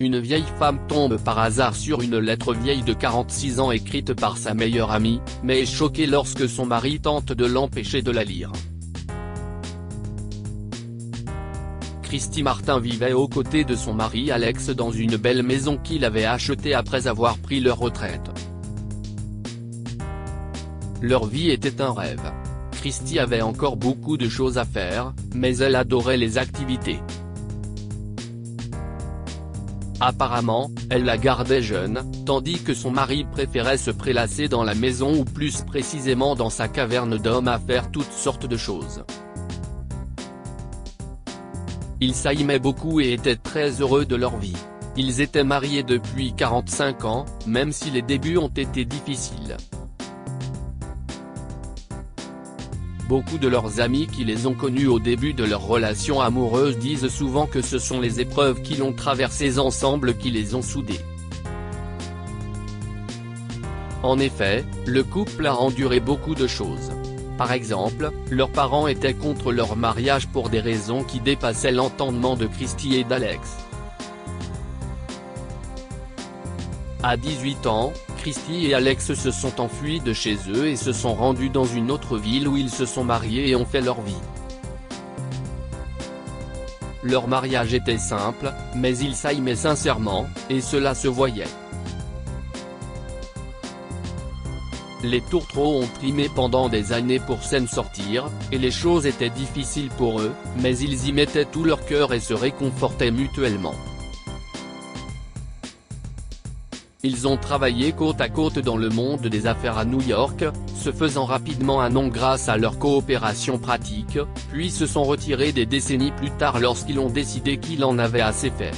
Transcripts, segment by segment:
Une vieille femme tombe par hasard sur une lettre vieille de 46 ans écrite par sa meilleure amie, mais est choquée lorsque son mari tente de l'empêcher de la lire. Christy Martin vivait aux côtés de son mari Alex dans une belle maison qu'il avait achetée après avoir pris leur retraite. Leur vie était un rêve. Christy avait encore beaucoup de choses à faire, mais elle adorait les activités. Apparemment, elle la gardait jeune, tandis que son mari préférait se prélasser dans la maison ou plus précisément dans sa caverne d'homme à faire toutes sortes de choses. Ils s'aimaient beaucoup et étaient très heureux de leur vie. Ils étaient mariés depuis 45 ans, même si les débuts ont été difficiles. Beaucoup de leurs amis qui les ont connus au début de leur relation amoureuse disent souvent que ce sont les épreuves qu'ils ont traversées ensemble qui les ont soudés. En effet, le couple a enduré beaucoup de choses. Par exemple, leurs parents étaient contre leur mariage pour des raisons qui dépassaient l'entendement de Christy et d'Alex. À 18 ans, Christy et Alex se sont enfuis de chez eux et se sont rendus dans une autre ville où ils se sont mariés et ont fait leur vie. Leur mariage était simple, mais ils s'aimaient sincèrement, et cela se voyait. Les tourtereaux ont primé pendant des années pour s'en sortir, et les choses étaient difficiles pour eux, mais ils y mettaient tout leur cœur et se réconfortaient mutuellement. Ils ont travaillé côte à côte dans le monde des affaires à New York, se faisant rapidement un nom grâce à leur coopération pratique, puis se sont retirés des décennies plus tard lorsqu'ils ont décidé qu'ils en avaient assez fait.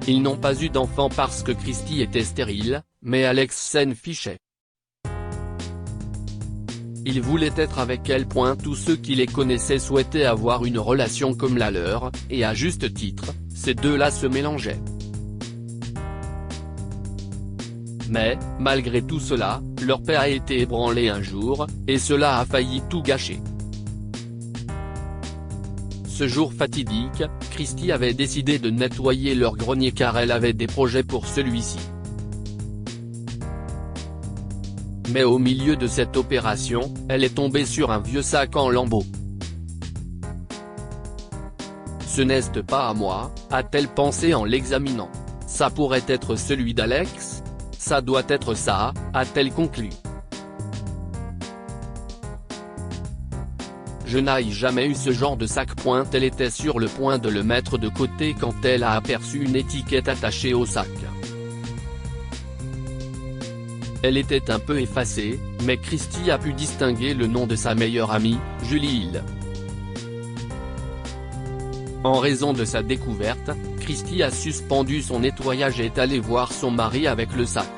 Ils n'ont pas eu d'enfant parce que Christy était stérile, mais Alex s'en fichait. Il voulait être avec elle. Tous ceux qui les connaissaient souhaitaient avoir une relation comme la leur, et à juste titre, ces deux-là se mélangeaient. Mais, malgré tout cela, leur paix a été ébranlée un jour, et cela a failli tout gâcher. Ce jour fatidique, Christy avait décidé de nettoyer leur grenier car elle avait des projets pour celui-ci. Mais au milieu de cette opération, elle est tombée sur un vieux sac en lambeaux. Ce n'est pas à moi, a-t-elle pensé en l'examinant. Ça pourrait être celui d'Alex ? Ça doit être ça, a-t-elle conclu. Je n'ai jamais eu ce genre de sac. Elle était sur le point de le mettre de côté quand elle a aperçu une étiquette attachée au sac. Elle était un peu effacée, mais Christy a pu distinguer le nom de sa meilleure amie, Julie Hill. En raison de sa découverte, Christy a suspendu son nettoyage et est allée voir son mari avec le sac.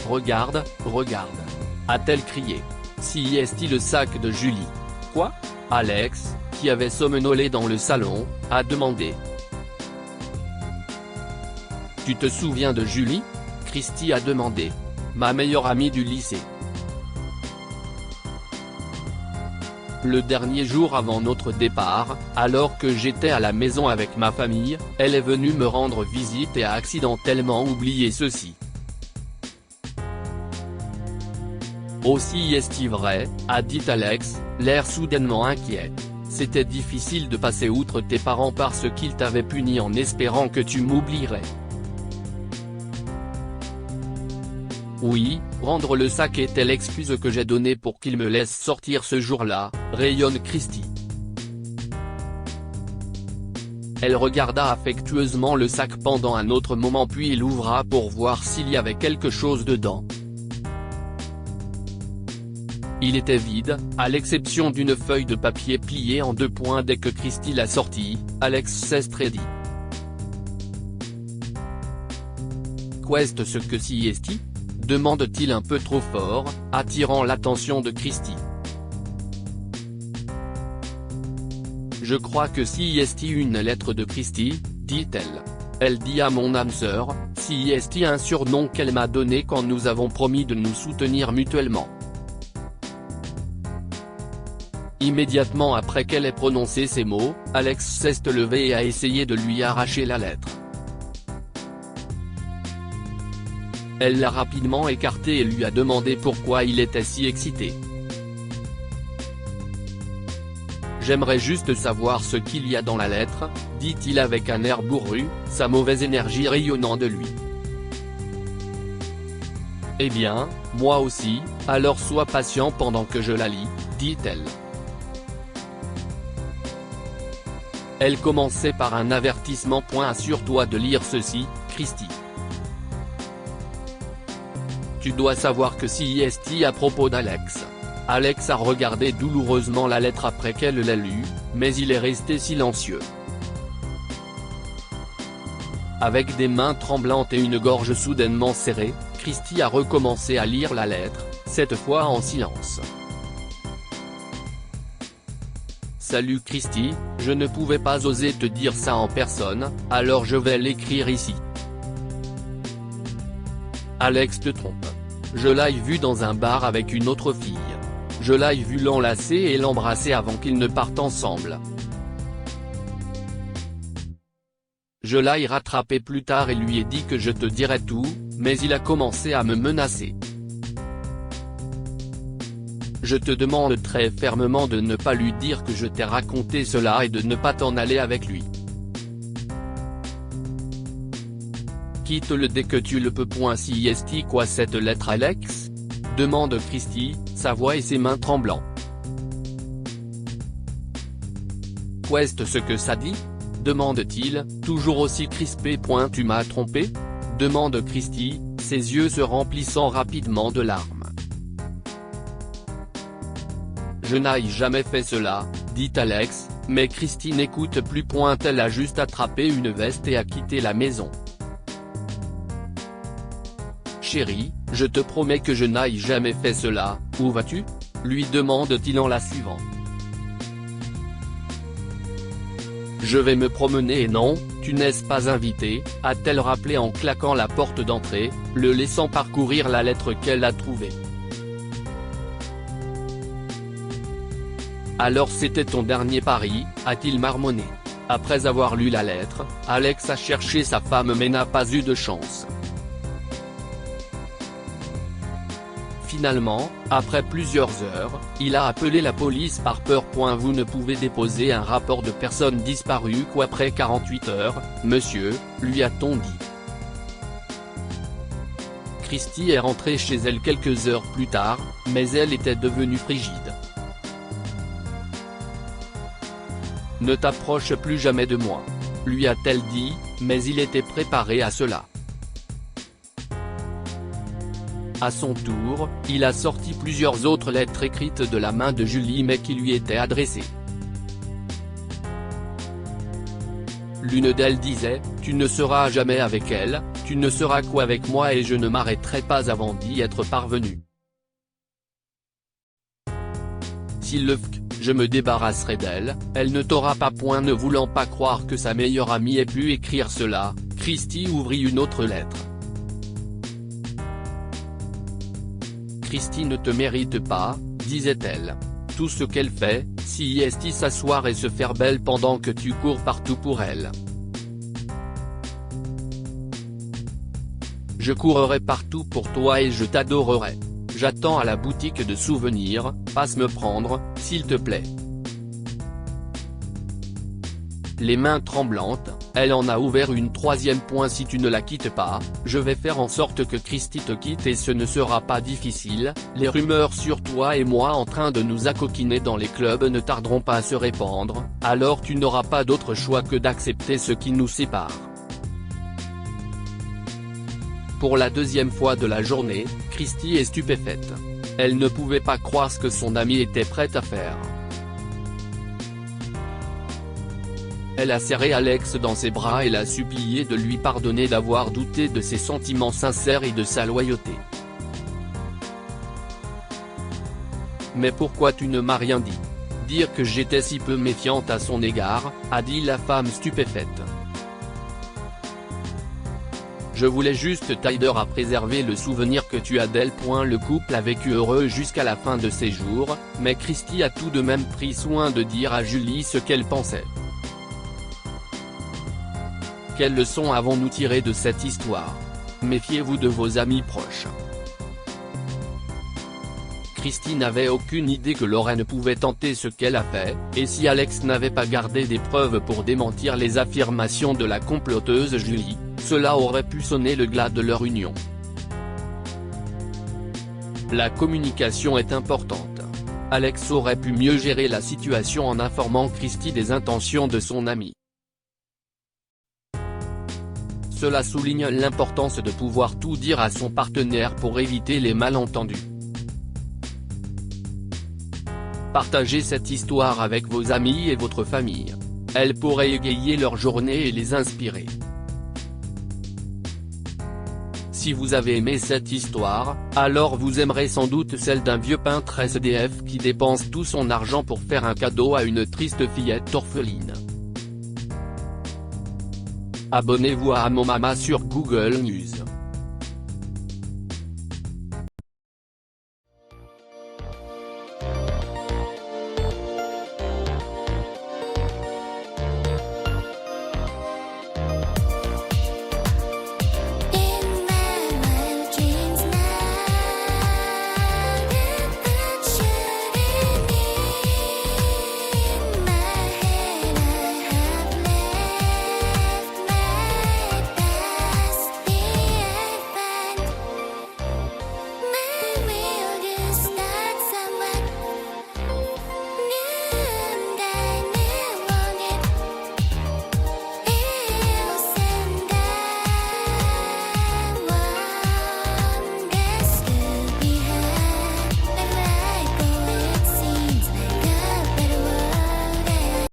« Regarde, regarde !» a-t-elle crié. Si est-il le sac de Julie ? Quoi ? Alex, qui avait somnolé dans le salon, a demandé. Tu te souviens de Julie ? Christy a demandé. Ma meilleure amie du lycée. Le dernier jour avant notre départ, alors que j'étais à la maison avec ma famille, elle est venue me rendre visite et a accidentellement oublié ceci. Aussi est-il vrai, a dit Alex, l'air soudainement inquiet. C'était difficile de passer outre tes parents parce qu'ils t'avaient puni en espérant que tu m'oublierais. Oui, rendre le sac était l'excuse que j'ai donnée pour qu'il me laisse sortir ce jour-là, rayonne Christy. Elle regarda affectueusement le sac pendant un autre moment puis il l'ouvra pour voir s'il y avait quelque chose dedans. Il était vide, à l'exception d'une feuille de papier pliée en deux. Dès que Christy l'a sorti, Alex s'est dit. Qu'est-ce que si est-il ? Demande-t-il un peu trop fort, attirant l'attention de Christy. Je crois que si est-il une lettre de Christy, dit-elle. Elle dit à mon âme sœur, si est-il un surnom qu'elle m'a donné quand nous avons promis de nous soutenir mutuellement. Immédiatement après qu'elle ait prononcé ces mots, Alex s'est levé et a essayé de lui arracher la lettre. Elle l'a rapidement écarté et lui a demandé pourquoi il était si excité. « J'aimerais juste savoir ce qu'il y a dans la lettre », dit-il avec un air bourru, sa mauvaise énergie rayonnant de lui. « Eh bien, moi aussi, alors sois patient pendant que je la lis », dit-elle. Elle commençait par un avertissement. Assure-toi de lire ceci, Christy. Tu dois savoir que CIST à propos d'Alex. Alex a regardé douloureusement la lettre après qu'elle l'a lue, mais il est resté silencieux. Avec des mains tremblantes et une gorge soudainement serrée, Christy a recommencé à lire la lettre, cette fois en silence. Salut Christy, je ne pouvais pas oser te dire ça en personne, alors je vais l'écrire ici. Alex te trompe. Je l'ai vu dans un bar avec une autre fille. Je l'ai vu l'enlacer et l'embrasser avant qu'ils ne partent ensemble. Je l'ai rattrapé plus tard et lui ai dit que je te dirais tout, mais il a commencé à me menacer. Je te demande très fermement de ne pas lui dire que je t'ai raconté cela et de ne pas t'en aller avec lui. Quitte-le dès que tu le peux. CIST quoi cette lettre Alex ? Demande Christy, sa voix et ses mains tremblant. Qu'est-ce ce que ça dit ? Demande-t-il, toujours aussi crispé. Tu m'as trompé ? Demande Christy, ses yeux se remplissant rapidement de larmes. Je n'ai jamais fait cela, dit Alex, mais Christy n'écoute plus. Elle a juste attrapé une veste et a quitté la maison. Chérie, je te promets que je n'ai jamais fait cela, où vas-tu ? Lui demande-t-il en la suivant. Je vais me promener. Et non, tu n'es pas invité, a-t-elle rappelé en claquant la porte d'entrée, le laissant parcourir la lettre qu'elle a trouvée. Alors c'était ton dernier pari, a-t-il marmonné. Après avoir lu la lettre, Alex a cherché sa femme mais n'a pas eu de chance. Finalement, après plusieurs heures, il a appelé la police par peur. Vous ne pouvez déposer un rapport de personne disparue qu'après 48 heures, monsieur, lui a-t-on dit. Christy est rentrée chez elle quelques heures plus tard, mais elle était devenue frigide. Ne t'approche plus jamais de moi, lui a-t-elle dit, mais il était préparé à cela. À son tour, il a sorti plusieurs autres lettres écrites de la main de Julie mais qui lui étaient adressées. L'une d'elles disait « Tu ne seras jamais avec elle, tu ne seras qu'avec moi et je ne m'arrêterai pas avant d'y être parvenu. S'il le fait, je me débarrasserai d'elle, elle ne t'aura pas. » Ne voulant pas croire que sa meilleure amie ait pu écrire cela, Christy ouvrit une autre lettre. Christy ne te mérite pas, disait-elle. Tout ce qu'elle fait, c'est s'asseoir et se faire belle pendant que tu cours partout pour elle. Je courrai partout pour toi et je t'adorerai. J'attends à la boutique de souvenirs, passe me prendre, s'il te plaît. Les mains tremblantes, elle en a ouvert une troisième. Si tu ne la quittes pas, je vais faire en sorte que Christy te quitte et ce ne sera pas difficile, les rumeurs sur toi et moi en train de nous accoquiner dans les clubs ne tarderont pas à se répandre, alors tu n'auras pas d'autre choix que d'accepter ce qui nous sépare. Pour la deuxième fois de la journée, Christy est stupéfaite. Elle ne pouvait pas croire ce que son amie était prête à faire. Elle a serré Alex dans ses bras et l'a supplié de lui pardonner d'avoir douté de ses sentiments sincères et de sa loyauté. « Mais pourquoi tu ne m'as rien dit ? Dire que j'étais si peu méfiante à son égard, a dit la femme stupéfaite. Je voulais juste t'aider à préserver le souvenir que tu as d'elle. Le couple a vécu heureux jusqu'à la fin de ses jours, mais Christie a tout de même pris soin de dire à Julie ce qu'elle pensait. Quelle leçon avons-nous tiré de cette histoire? Méfiez-vous de vos amis proches. Christie n'avait aucune idée que Lorraine pouvait tenter ce qu'elle a fait, et si Alex n'avait pas gardé des preuves pour démentir les affirmations de la comploteuse Julie, cela aurait pu sonner le glas de leur union. La communication est importante. Alex aurait pu mieux gérer la situation en informant Christie des intentions de son ami. Cela souligne l'importance de pouvoir tout dire à son partenaire pour éviter les malentendus. Partagez cette histoire avec vos amis et votre famille. Elle pourrait égayer leur journée et les inspirer. Si vous avez aimé cette histoire, alors vous aimerez sans doute celle d'un vieux peintre SDF qui dépense tout son argent pour faire un cadeau à une triste fillette orpheline. Abonnez-vous à Mon Mama sur Google News.